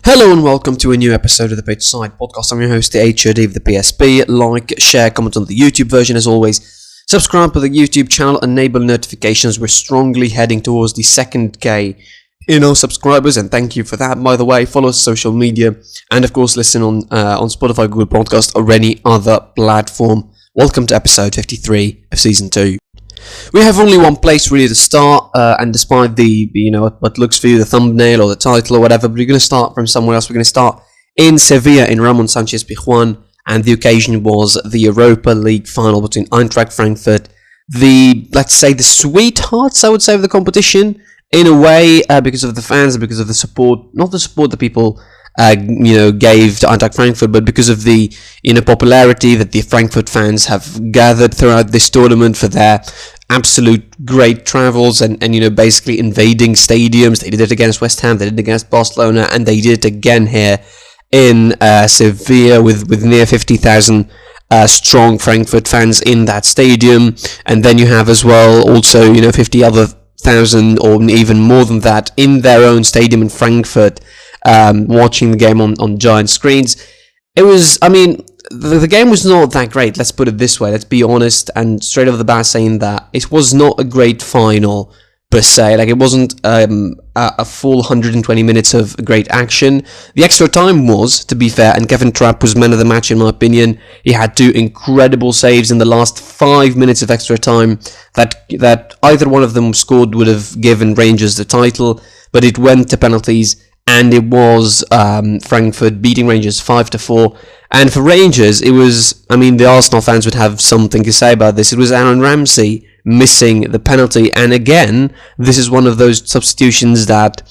Hello and welcome to a new episode of the Pitch Side Podcast. I'm your host, the HOD of the PSP. Like, share, comment on the YouTube version as always. Subscribe to the YouTube channel, enable notifications. We're strongly heading towards the 2K subscribers, and thank you for that, by the way. Follow us on social media, and of course listen on Spotify, Google Podcast, or any other platform. Welcome to episode 53 of Season 2. We have only one place really to start, and despite the what looks for you, the thumbnail or the title or whatever, but we're going to start from somewhere else. We're going to start in Sevilla in Ramon Sanchez Pizjuan, and the occasion was the Europa League Final between Eintracht Frankfurt, let's say the sweethearts, I would say, of the competition, in a way, because of the fans, because of the support, not the support that people gave to Eintracht Frankfurt, but because of the popularity that the Frankfurt fans have gathered throughout this tournament for their absolute great travels and basically invading stadiums. They did it against West Ham, they did it against Barcelona, and they did it again here in Sevilla with near 50,000 strong Frankfurt fans in that stadium. And then you have as well also 50 other thousand or even more than that in their own stadium in Frankfurt, watching the game on giant screens. It was, the game was not that great, let's put it this way, let's be honest, and straight off the bat saying that it was not a great final per se. Like, it wasn't a full 120 minutes of great action. The extra time was, to be fair, and Kevin Trapp was man of the match in my opinion. He had two incredible saves in the last 5 minutes of extra time that either one of them scored would have given Rangers the title, but it went to penalties. And it was Frankfurt beating Rangers 5-4. And for Rangers, it was, the Arsenal fans would have something to say about this. It was Aaron Ramsey missing the penalty. And again, this is one of those substitutions that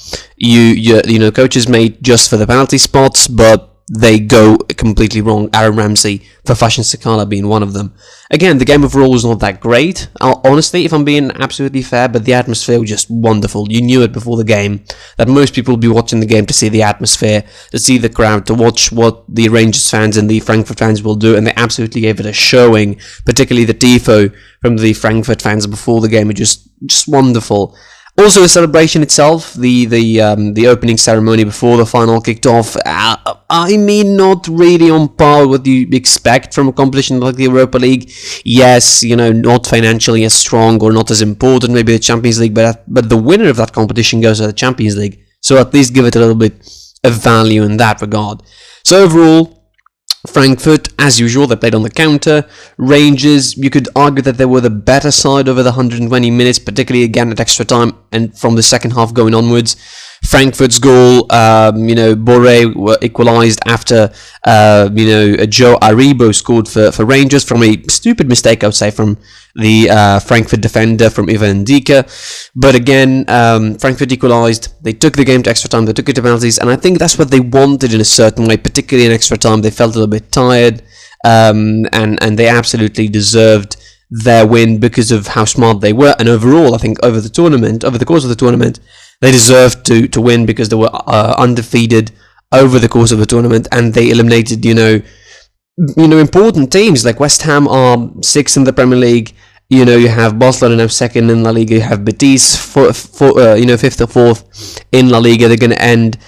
coaches made just for the penalty spots, but they go completely wrong. Aaron Ramsey for Fashion Sakala being one of them. Again, the game overall was not that great, honestly, if I'm being absolutely fair, but the atmosphere was just wonderful. You knew it before the game that most people would be watching the game to see the atmosphere, to see the crowd, to watch what the Rangers fans and the Frankfurt fans will do, and they absolutely gave it a showing, particularly the tifo from the Frankfurt fans before the game. It was just wonderful. Also, the celebration itself, the opening ceremony before the final kicked off, not really on par with what you expect from a competition like the Europa League. Yes, not financially as strong or not as important, maybe the Champions League, but the winner of that competition goes to the Champions League. So at least give it a little bit of value in that regard. So overall, Frankfurt, as usual, they played on the counter. Rangers, you could argue that they were the better side over the 120 minutes, particularly again at extra time and from the second half going onwards. Frankfurt's goal, Boré equalised after, Joe Aribo scored for Rangers from a stupid mistake, I would say, from the Frankfurt defender, from Ivan Ndika. But again, Frankfurt equalised. They took the game to extra time, they took it to penalties, and I think that's what they wanted in a certain way, particularly in extra time. They felt a little bit tired, and they absolutely deserved their win because of how smart they were. And overall, I think over the course of the tournament, they deserved to win because they were undefeated over the course of the tournament, and they eliminated, important teams. Like West Ham are 6th in the Premier League. You have Barcelona now 2nd in La Liga. You have Betis 5th or 4th in La Liga. They're going to end.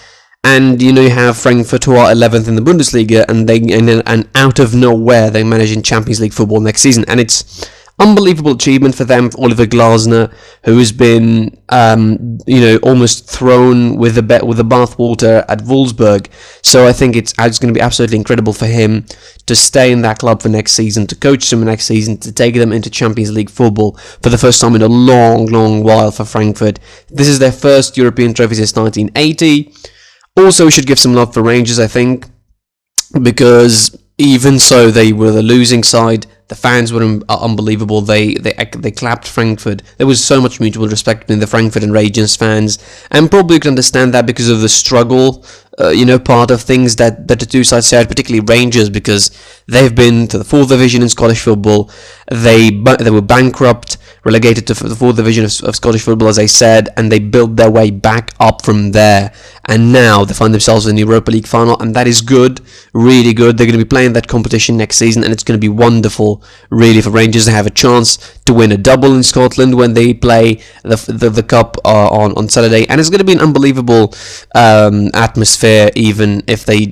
And you have Frankfurt, who are 11th in the Bundesliga, and out of nowhere they're managing Champions League football next season, and it's unbelievable achievement for them, for Oliver Glasner, who has been almost thrown with the bathwater at Wolfsburg. So I think it's going to be absolutely incredible for him to stay in that club for next season, to coach them next season, to take them into Champions League football for the first time in a long, long while for Frankfurt. This is their first European trophy since 1980. Also, we should give some love for Rangers, I think, because even so, they were the losing side. The fans were unbelievable. They clapped Frankfurt. There was so much mutual respect between the Frankfurt and Rangers fans, and probably you can understand that because of the struggle, part of things that the two sides shared, particularly Rangers, because they've been to the 4th division in Scottish football. They were bankrupt. relegated to the 4th division of Scottish football, as I said, and they built their way back up from there. And now they find themselves in the Europa League Final, and that is good, really good. They're going to be playing that competition next season, and it's going to be wonderful, really, for Rangers to have a chance to win a double in Scotland when they play the cup on Saturday. And it's going to be an unbelievable atmosphere, even if they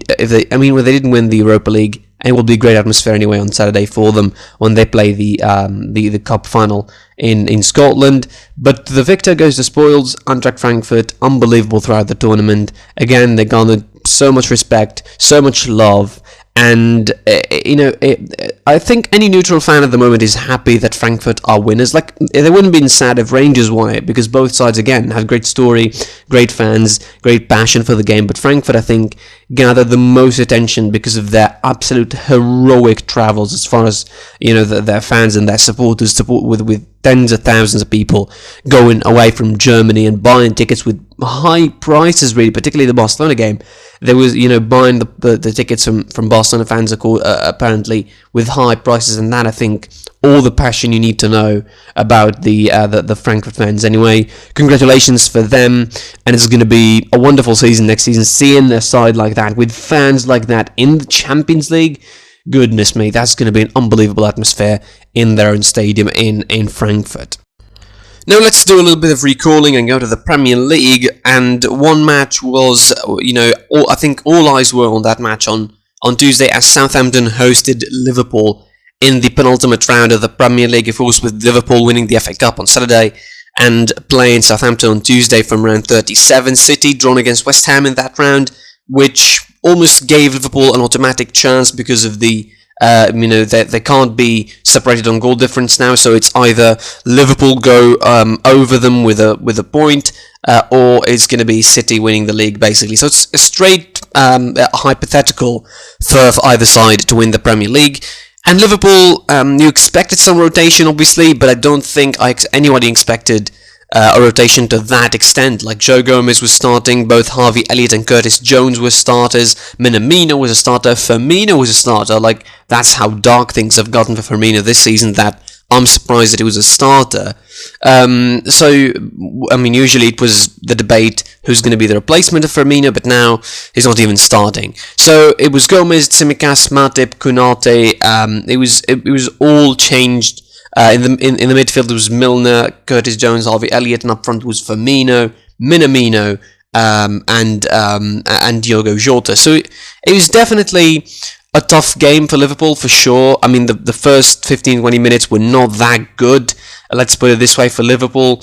I mean, when they didn't win the Europa League. And it will be a great atmosphere anyway on Saturday for them when they play the cup final in Scotland. But the victor goes to spoils. Eintracht Frankfurt, unbelievable throughout the tournament. Again, they garnered so much respect, so much love. And, I think any neutral fan at the moment is happy that Frankfurt are winners. Like, they wouldn't have been sad if Rangers won it, because both sides, again, have great story, great fans, great passion for the game. But Frankfurt, I think, gathered the most attention because of their absolute heroic travels as far as, their fans and their supporters, with tens of thousands of people going away from Germany and buying tickets with high prices, really, particularly the Barcelona game. There was, buying the tickets from Barcelona fans, apparently, with high prices, and that, I think, all the passion you need to know about the Frankfurt fans. Anyway, congratulations for them, and it's going to be a wonderful season next season, seeing their side like that, with fans like that in the Champions League. Goodness me, that's going to be an unbelievable atmosphere in their own stadium in Frankfurt. Now let's do a little bit of recalling and go to the Premier League. And one match was, I think all eyes were on that match on Tuesday, as Southampton hosted Liverpool in the penultimate round of the Premier League. Of course, with Liverpool winning the FA Cup on Saturday and playing Southampton on Tuesday from round 37. City drawn against West Ham in that round, which almost gave Liverpool an automatic chance because of the they can't be separated on goal difference now, so it's either Liverpool go over them with a point, or it's going to be City winning the league, basically. So it's a straight hypothetical for either side to win the Premier League. And Liverpool, you expected some rotation, obviously, but I don't think anybody expected a rotation to that extent. Like, Joe Gomez was starting, both Harvey Elliott and Curtis Jones were starters, Minamino was a starter, Firmino was a starter. Like, that's how dark things have gotten for Firmino this season, that I'm surprised that he was a starter. Usually it was the debate who's going to be the replacement of Firmino, but now he's not even starting. So it was Gomez, Tsimikas, Matip, Konate. It was all changed. In the midfield, there was Milner, Curtis Jones, Harvey Elliott, and up front was Firmino, Minamino, and Diogo Jota. So it was definitely a tough game for Liverpool, for sure. I mean, the first 15-20 minutes were not that good. Let's put it this way for Liverpool.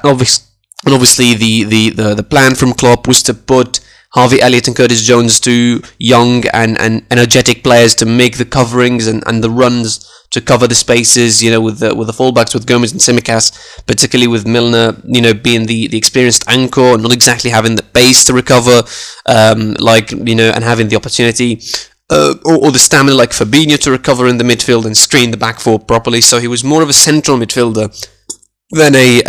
Obviously, the plan from Klopp was to put Harvey Elliott and Curtis Jones, two young and energetic players, to make the coverings and the runs to cover the spaces, with the fullbacks, with Gomez and Tsimikas, particularly with Milner, being the experienced anchor, not exactly having the pace to recover, and having the opportunity or the stamina like Fabinho to recover in the midfield and screen the back four properly. So he was more of a central midfielder than a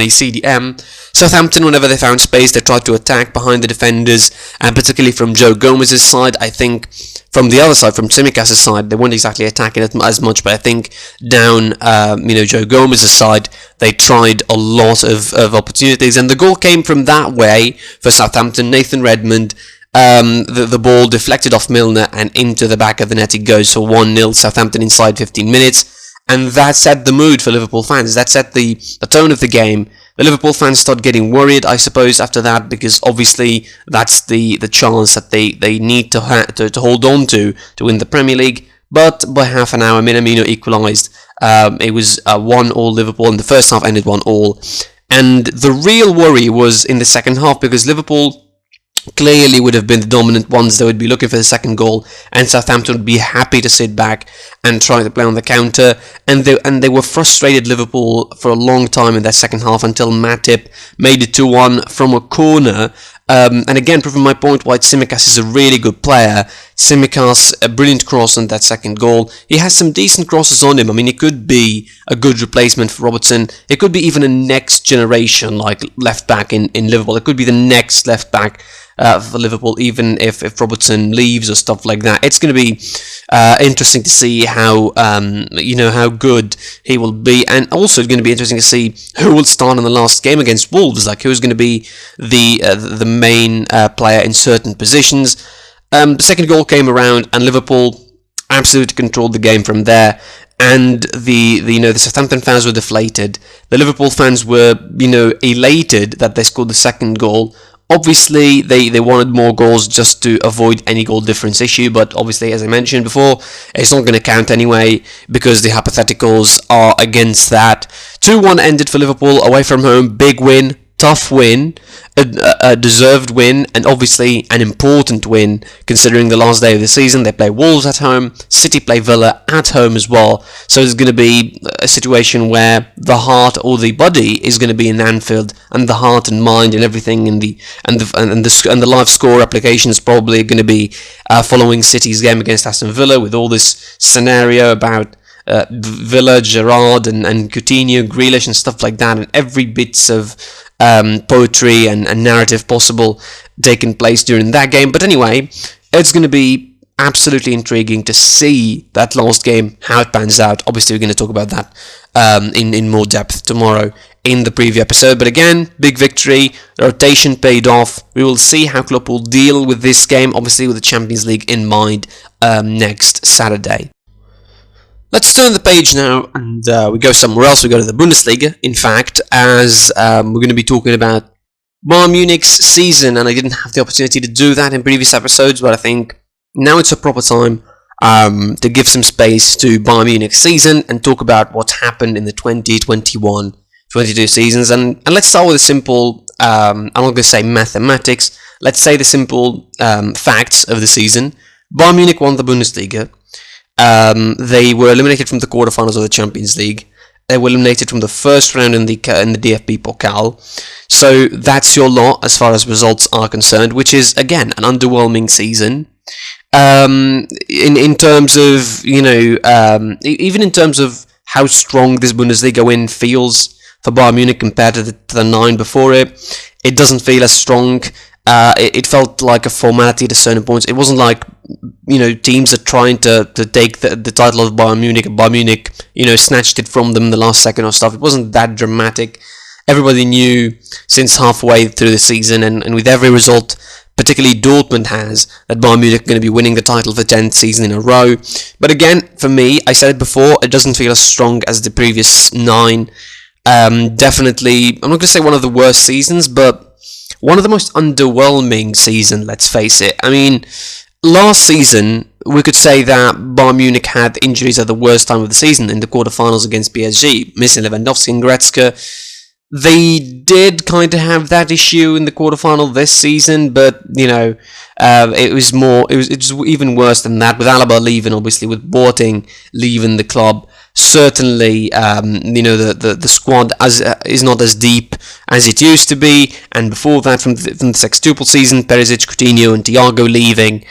CDM. Southampton, whenever they found space, they tried to attack behind the defenders, and particularly from Joe Gomez's side. I think from the other side, from Tsimikas' side, they weren't exactly attacking it as much, but I think down Joe Gomez's side, they tried a lot of opportunities, and the goal came from that way for Southampton. Nathan Redmond, the ball deflected off Milner and into the back of the net it goes. So 1-0 Southampton inside 15 minutes. And that set the mood for Liverpool fans. That set the tone of the game. The Liverpool fans start getting worried, I suppose, after that, because obviously that's the chance that they need to hold on to win the Premier League. But by half an hour, Minamino equalised. It was 1-1 Liverpool, and the first half ended 1-1. And the real worry was in the second half, because Liverpool clearly would have been the dominant ones. They would be looking for the second goal, and Southampton would be happy to sit back and try to play on the counter. And they were frustrated, Liverpool, for a long time in that second half, until Matip made it 2-1 from a corner. And again, proving my point why Tsimikas is a really good player. Tsimikas, a brilliant cross on that second goal. He has some decent crosses on him. I mean, he could be a good replacement for Robertson. It could be even a next generation, like, left back in Liverpool. It could be the next left back for Liverpool, even if Robertson leaves or stuff like that. It's going to be interesting to see how how good he will be, and also it's going to be interesting to see who will start in the last game against Wolves. Like who's going to be the main player in certain positions. The second goal came around, and Liverpool absolutely controlled the game from there. And the Southampton fans were deflated. The Liverpool fans were elated that they scored the second goal. Obviously, they wanted more goals just to avoid any goal difference issue, but obviously, as I mentioned before, it's not going to count anyway because the hypotheticals are against that. 2-1 ended for Liverpool away from home. Big win, tough win, a deserved win, and obviously an important win considering the last day of the season. They play Wolves at home, City play Villa at home as well, so it's going to be a situation where the heart or the body is going to be in Anfield, and the heart and mind and everything and the live score application is probably going to be following City's game against Aston Villa, with all this scenario about Villa, Gerrard and Coutinho, Grealish and stuff like that, and every bits of poetry and narrative possible taking place during that game. But anyway, it's going to be absolutely intriguing to see that last game, how it pans out. Obviously, we're going to talk about that in more depth tomorrow in the preview episode. But again, big victory, the rotation paid off. We will see how Klopp will deal with this game, obviously with the Champions League in mind next Saturday. Let's turn the page now and we go somewhere else. We go to the Bundesliga, in fact, as we're going to be talking about Bayern Munich's season, and I didn't have the opportunity to do that in previous episodes, but I think now it's a proper time to give some space to Bayern Munich's season and talk about what's happened in the 2021-22 seasons. And let's start with a simple, I'm not going to say mathematics, let's say the simple facts of the season. Bayern Munich won the Bundesliga. They were eliminated from the quarterfinals of the Champions League. They were eliminated from the first round in the DFB Pokal. So that's your lot as far as results are concerned, which is again an underwhelming season. In terms of even in terms of how strong this Bundesliga win feels for Bayern Munich compared to the 9 before it, it doesn't feel as strong. It felt like a formality to certain points. It wasn't like teams are trying to take the title of Bayern Munich, and Bayern Munich snatched it from them in the last second or stuff. It wasn't that dramatic. Everybody knew since halfway through the season, and with every result, particularly Dortmund has, that Bayern Munich are going to be winning the title for 10th season in a row. But again, for me, I said it before, it doesn't feel as strong as the previous 9. Definitely, I'm not going to say one of the worst seasons, but one of the most underwhelming season, let's face it. I mean, last season, we could say that Bayern Munich had injuries at the worst time of the season in the quarterfinals against PSG, missing Lewandowski and Goretzka. They did kind of have that issue in the quarterfinal this season, but it was even worse than that, with Alaba leaving, obviously, with Boateng leaving the club. Certainly, the squad is not as deep as it used to be, and before that, from the sextuple season, Perisic, Coutinho, and Thiago leaving,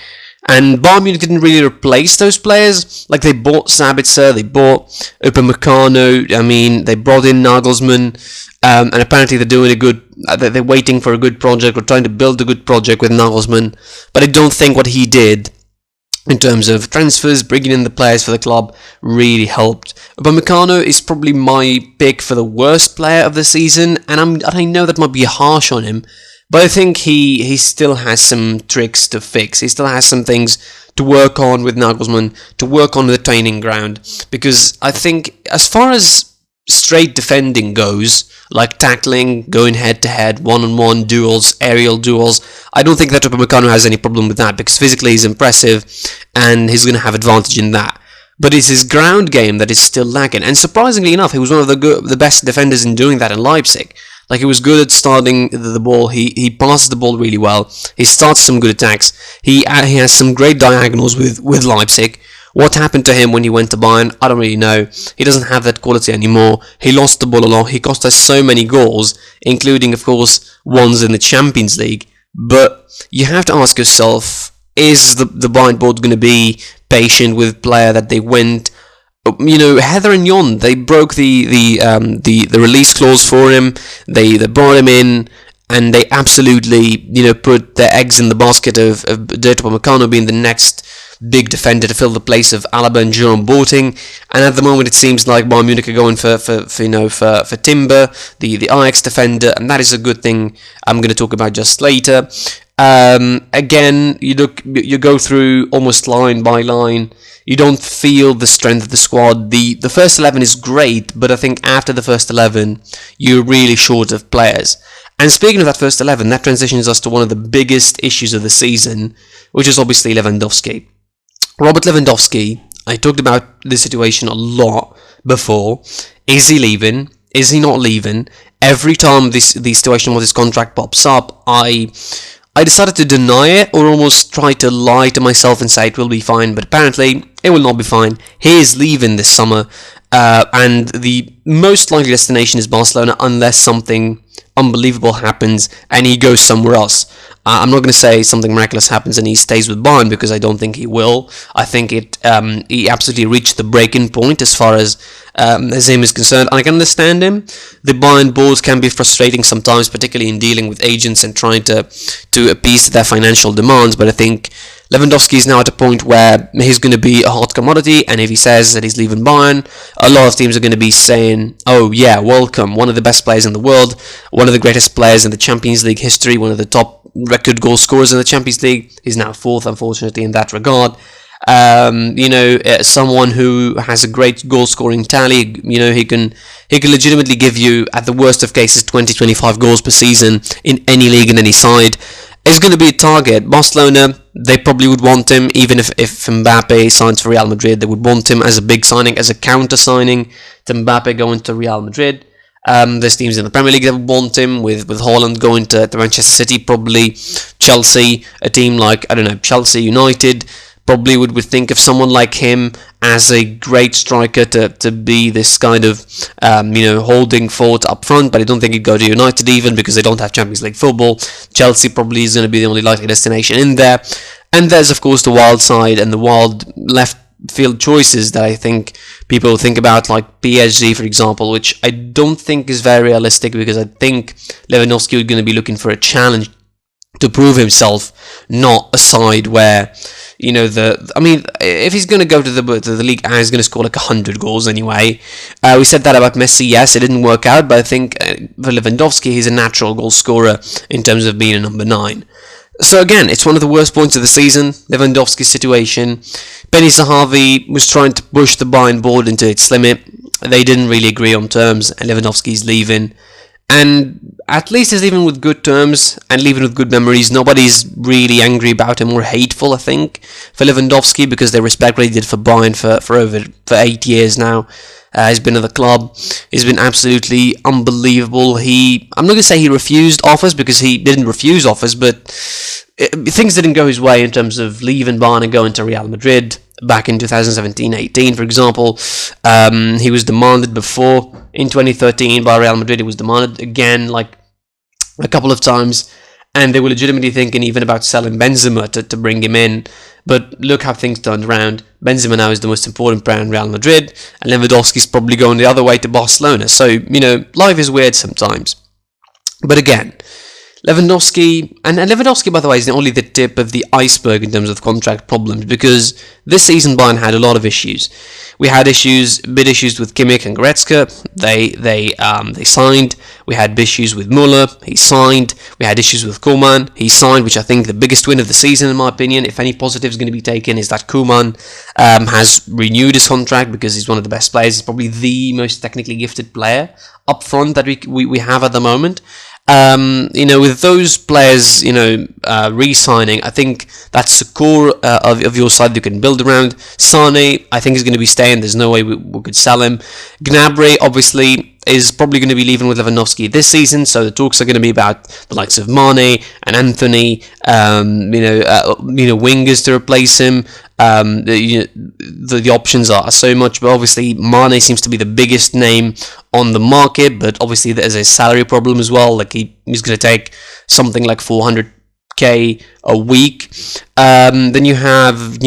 and Bayern Munich didn't really replace those players. Like, they bought Sabitzer, they bought Upamecano. I mean, they brought in Nagelsmann, and apparently they're waiting for a good project, or trying to build a good project with Nagelsmann. But I don't think what he did in terms of transfers, bringing in the players for the club, really helped. Upamecano is probably my pick for the worst player of the season, and I know that might be harsh on him, but I think he still has some tricks to fix. He still has some things to work on with Nagelsmann, to work on the training ground, because I think as far as straight defending goes, like tackling, going head-to-head, one-on-one duels, aerial duels, I don't think that Upamecano has any problem with that, because physically he's impressive and he's going to have advantage in that. But it's his ground game that is still lacking, and surprisingly enough, he was one of the best defenders in doing that in Leipzig. Like, he was good at starting the ball, he passes the ball really well, he starts some good attacks, he has some great diagonals with Leipzig. What happened to him when he went to Bayern, I don't really know. He doesn't have that quality anymore. He lost the ball a lot. He cost us so many goals, including, of course, ones in the Champions League. But you have to ask yourself, is the Bayern board going to be patient with a player that they went? Heather and Jon, they broke the release clause for him. They brought him in, and they absolutely, put their eggs in the basket of Dirt Upamecano being the next big defender to fill the place of Alaba and Jerome Boateng. And at the moment, it seems like Bayern Munich are going for Timber, the Ajax defender, and that is a good thing. I'm going to talk about just later. Again, you go through almost line by line. You don't feel the strength of the squad. The first 11 is great, but I think after the first 11, you're really short of players. And speaking of that first 11, that transitions us to one of the biggest issues of the season, which is obviously Lewandowski. Robert Lewandowski, I talked about this situation a lot before. Is he leaving? Is he not leaving? Every time the situation with his contract pops up, I decided to deny it, or almost try to lie to myself and say it will be fine, but apparently it will not be fine. He is leaving this summer, and the most likely destination is Barcelona unless something unbelievable happens and he goes somewhere else. I'm not going to say something miraculous happens and he stays with Bayern, because I don't think he will. I think he absolutely reached the breaking point as far as him is concerned, and I can understand him. The Bayern board can be frustrating sometimes, particularly in dealing with agents and trying to appease their financial demands, but I think Lewandowski is now at a point where he's going to be a hot commodity, and if he says that he's leaving Bayern, a lot of teams are going to be saying, oh yeah, welcome, one of the best players in the world, one of the greatest players in the Champions League history, one of the top record goal scorers in the Champions League. He's now fourth, unfortunately, in that regard. Someone who has a great goal scoring tally. He can legitimately give you, at the worst of cases, 20-25 goals per season in any league and any side. Is going to be a target. Barcelona, they probably would want him, even if Mbappe signs for Real Madrid, they would want him as a big signing, as a counter signing to Mbappe going to Real Madrid. There's teams in the Premier League that would want him, with Haaland going to Manchester City, probably Chelsea, a team like, Chelsea United, probably would think of someone like him as a great striker to be this kind of, holding fort up front, but I don't think he'd go to United even, because they don't have Champions League football. Chelsea probably is going to be the only likely destination in there. And there's, of course, the wild side and the wild left field choices that I think people think about, like PSG, for example, which I don't think is very realistic, because I think Lewandowski is going to be looking for a challenge to prove himself, not a side where, if he's going to go to the league, he's going to score like 100 goals anyway. We said that about Messi. Yes, it didn't work out, but I think for Lewandowski, he's a natural goal scorer in terms of being a number 9. So again, it's one of the worst points of the season, Lewandowski's situation. Benny Zahavi was trying to push the Bayern board into its limit. They didn't really agree on terms, and Lewandowski's leaving. And at least he's leaving with good terms and leaving with good memories. Nobody's really angry about him or hateful, I think, for Lewandowski, because they respect what he did for Bayern for 8 years now. He's been at the club. He's been absolutely unbelievable. I'm not going to say he refused offers, because he didn't refuse offers, but things didn't go his way in terms of leaving Bayern and going to Real Madrid back in 2017-18, for example. He was demanded before. In 2013 by Real Madrid, he was demanded again, like a couple of times, and they were legitimately thinking even about selling Benzema to bring him in. But look how things turned around. Benzema now is the most important player in Real Madrid, and Lewandowski's probably going the other way to Barcelona. So, life is weird sometimes. But again, Lewandowski, and Lewandowski, by the way, is only the tip of the iceberg in terms of contract problems, because this season Bayern had a lot of issues. We had big issues with Kimmich and Goretzka. They signed. We had issues with Müller. He signed. We had issues with Koeman. He signed, which I think the biggest win of the season, in my opinion. If any positive is going to be taken, is that Koeman has renewed his contract, because he's one of the best players. He's probably the most technically gifted player up front that we have at the moment. With those players, re-signing, I think that's the core of your side you can build around. Sane, I think, is going to be staying. There's no way we could sell him. Gnabry, obviously, is probably going to be leaving with Lewandowski this season, so the talks are going to be about the likes of Mane and Anthony, wingers to replace him. The options are so much, but obviously Mane seems to be the biggest name on the market, but obviously there's a salary problem as well. Like he's going to take something like 400k a week. Then you have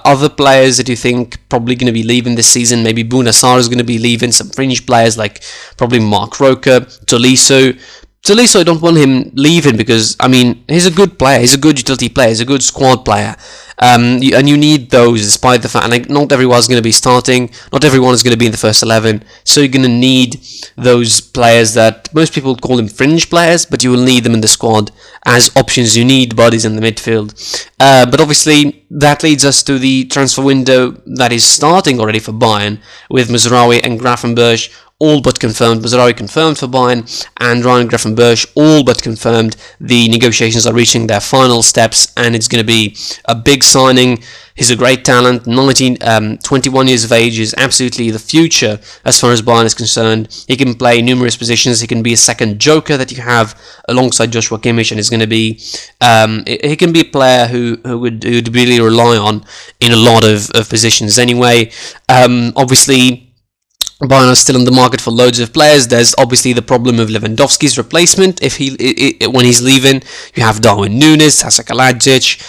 other players that you think probably going to be leaving this season. Maybe Bouna Sarr is going to be leaving. Some fringe players like probably Mark Roca, Tolisso. So at least I don't want him leaving because, I mean, he's a good player, he's a good utility player, he's a good squad player. And you need those despite the fact, like, not everyone's going to be starting, not everyone is going to be in the first 11, so you're going to need those players that most people call them fringe players, but you will need them in the squad as options. You need bodies in the midfield. But obviously, that leads us to the transfer window that is starting already for Bayern, with Mazraoui and Gravenberch all but confirmed. Mazraoui confirmed for Bayern, and Ryan Gravenberch all but confirmed. The negotiations are reaching their final steps, and it's going to be a big signing. He's a great talent, 21 years of age, is absolutely the future as far as Bayern is concerned. He can play numerous positions, he can be a second joker that you have alongside Joshua Kimmich, and is going to be, he can be a player who would really rely on in a lot of positions anyway. Obviously, Bayern is still in the market for loads of players. There's obviously the problem of Lewandowski's replacement. When he's leaving, you have Darwin Núñez, Sasa Kalajic,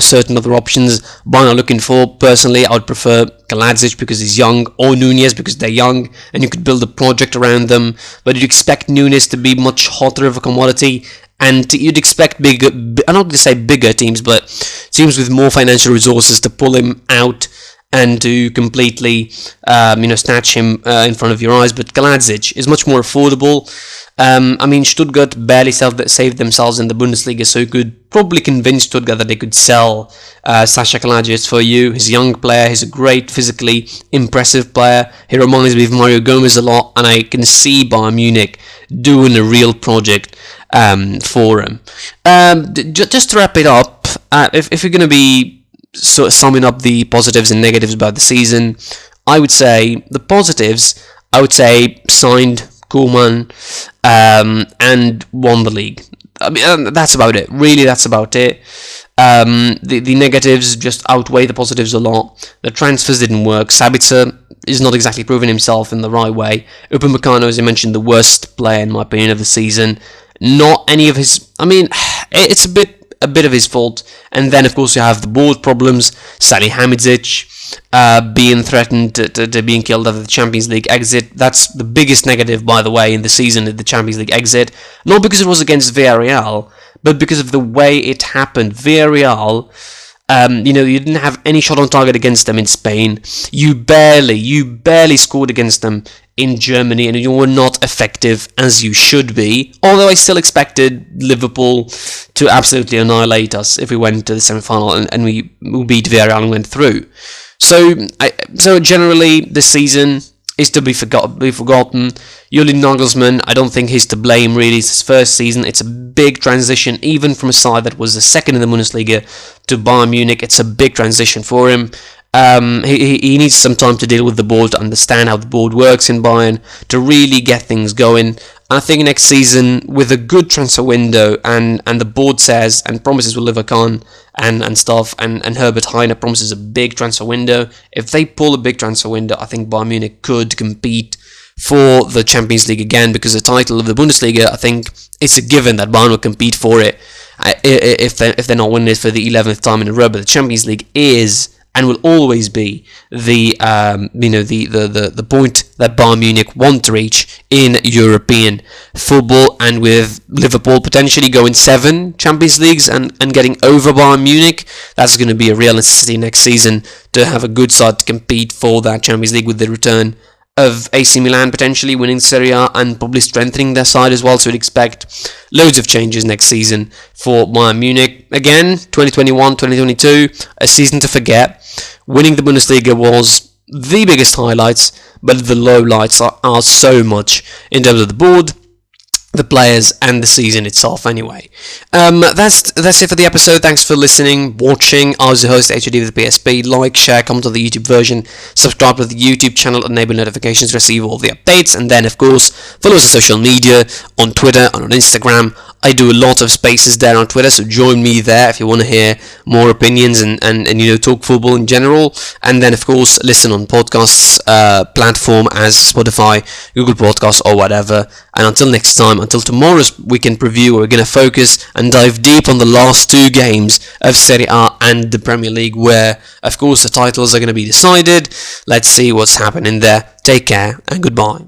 certain other options Bayern are looking for. Personally, I would prefer Kalajic because he's young, or Núñez because they're young, and you could build a project around them. But you'd expect Núñez to be much hotter of a commodity, and you'd expect bigger, I'm not going to say bigger teams, but teams with more financial resources to pull him out and to completely, snatch him in front of your eyes. But Kalajic is much more affordable. I mean, Stuttgart barely saved themselves in the Bundesliga, so you could probably convince Stuttgart that they could sell Sasha Kalajic for you. He's a young player, he's a great, physically impressive player. He reminds me of Mario Gomez a lot, and I can see Bayern Munich doing a real project for him. Just to wrap it up, if you're going to be sort of summing up the positives and negatives about the season, I would say the positives, signed Koeman and won the league. I mean, that's about it. Really, that's about it. The negatives just outweigh the positives a lot. The transfers didn't work. Sabitzer is not exactly proving himself in the right way. Upamecano, as I mentioned, the worst player in my opinion of the season. Not any of his. I mean, it's a bit of his fault. And then, of course, you have the board problems. Salihamidzic being threatened to being killed at the Champions League exit. That's the biggest negative, by the way, in the season, the Champions League exit. Not because it was against Villarreal, but because of the way it happened. Villarreal, you didn't have any shot on target against them in Spain. You barely scored against them in Germany, and you were not effective as you should be. Although I still expected Liverpool to absolutely annihilate us if we went to the semi-final and we beat Villarreal and went through. So generally, this season is to be forgotten. Julian Nagelsmann, I don't think he's to blame really. It's his first season. It's a big transition, even from a side that was the second in the Bundesliga to Bayern Munich. It's a big transition for him. He needs some time to deal with the board, to understand how the board works in Bayern, to really get things going. I think next season, with a good transfer window, and the board says and promises with Oliver Kahn and stuff, and Herbert Heiner promises a big transfer window. If they pull a big transfer window, I think Bayern Munich could compete for the Champions League again, because the title of the Bundesliga, I think it's a given that Bayern will compete for it if they're not winning it for the 11th time in a row. But the Champions League is and will always be the point that Bayern Munich want to reach in European football. And with Liverpool potentially going 7 Champions Leagues and getting over Bayern Munich, that's going to be a real necessity next season to have a good side to compete for that Champions League, with the return of AC Milan potentially winning Serie A and probably strengthening their side as well. So we'd expect loads of changes next season for Bayern Munich. Again, 2021-2022, a season to forget. Winning the Bundesliga was the biggest highlights, but the lowlights are so much in terms of the board, the players, and the season itself anyway. That's it for the episode. Thanks for listening, watching. I was your host, HOD of the PSP. Like, share, comment on the YouTube version, subscribe to the YouTube channel, enable notifications to receive all the updates, and then, of course, follow us on social media, on Twitter and on Instagram. I do a lot of spaces there on Twitter, so join me there if you want to hear more opinions and talk football in general. And then, of course, listen on podcasts platform as Spotify, Google Podcasts, or whatever. And until next time, until tomorrow's weekend preview, we're going to focus and dive deep on the last 2 games of Serie A and the Premier League, where, of course, the titles are going to be decided. Let's see what's happening there. Take care and goodbye.